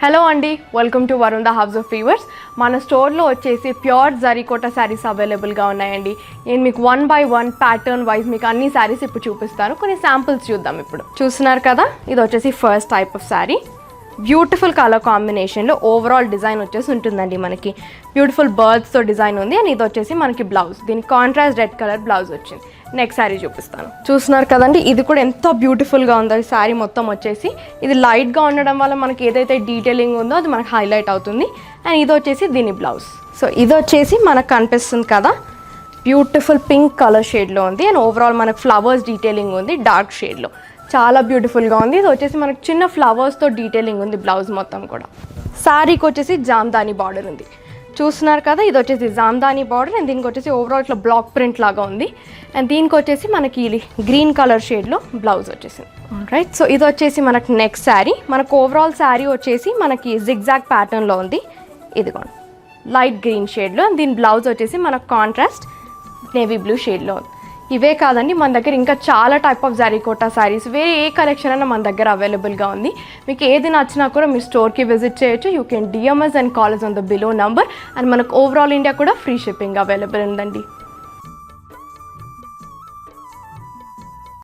Hello అండి, welcome to Varun the house of weavers. మన స్టోర్లో వచ్చేసి ప్యూర్ జరీకోట శారీస్ అవైలబుల్గా ఉన్నాయండి. నేను మీకు 1 by 1 ప్యాటర్న్ వైజ్ మీకు అన్ని శారీస్ ఇప్పుడు చూపిస్తాను. కొన్ని శాంపుల్స్ చూద్దాం. ఇప్పుడు చూస్తున్నారు కదా, ఇది వచ్చేసి first type of sari. Beautiful colour కాంబినేషన్లో ఓవరాల్ డిజైన్ వచ్చేసి ఉంటుందండి. మనకి బ్యూటిఫుల్ బర్డ్స్తో డిజైన్ ఉంది. అండ్ ఇది వచ్చేసి మనకి బ్లౌజ్, దీనికి కాంట్రాస్ట్ రెడ్ కలర్ బ్లౌజ్ వచ్చింది. నెక్స్ట్ శారీ చూపిస్తాను. చూస్తున్నారు కదండి, ఇది కూడా ఎంత బ్యూటిఫుల్గా ఉందో. ఈ శారీ మొత్తం వచ్చేసి ఇది లైట్గా ఉండడం వల్ల మనకి ఏదైతే డీటెయిలింగ్ ఉందో అది మనకి హైలైట్ అవుతుంది. అండ్ ఇది వచ్చేసి దీని బ్లౌజ్. సో ఇది వచ్చేసి మనకు కనిపిస్తుంది కదా, బ్యూటిఫుల్ పింక్ కలర్ షేడ్లో ఉంది. అండ్ ఓవరాల్ మనకు ఫ్లవర్స్ డీటెయిలింగ్ ఉంది డార్క్ షేడ్లో. చాలా బ్యూటిఫుల్గా ఉంది. ఇది వచ్చేసి మనకు చిన్న ఫ్లవర్స్తో డీటెయిలింగ్ ఉంది బ్లౌజ్ మొత్తం కూడా. శారీకి వచ్చేసి జామ్దాని బార్డర్ ఉంది. చూస్తున్నారు కదా, ఇది వచ్చేసి జామ్దాని బార్డర్. అండ్ దీనికి వచ్చేసి ఓవరాల్ ఇట్లా బ్లాక్ ప్రింట్ లాగా ఉంది. అండ్ దీనికి వచ్చేసి మనకి గ్రీన్ కలర్ షేడ్లో బ్లౌజ్ వచ్చేసింది. రైట్, సో ఇది వచ్చేసి మనకి నెక్స్ట్ శారీ. మనకు ఓవరాల్ శారీ వచ్చేసి మనకి జిగ్జాగ్ ప్యాటర్న్లో ఉంది. ఇదిగోండి లైట్ గ్రీన్ షేడ్లో. దీని బ్లౌజ్ వచ్చేసి మనకు కాంట్రాస్ట్ నేవీ బ్లూ షేడ్లో ఉంది. ఇవే కాదండి, మన దగ్గర ఇంకా చాలా టైప్ ఆఫ్ జరీకోటా శారీస్, వేరే ఏ కలెక్షన్ అయినా మన దగ్గర అవైలబుల్గా ఉంది. మీకు ఏది నచ్చినా కూడా మీ స్టోర్కి విజిట్ చేయొచ్చు. You can DMs and call us on the below number. And మనకు ఓవరాల్ ఇండియా కూడా ఫ్రీ షిప్పింగ్ అవైలబుల్ ఉందండి.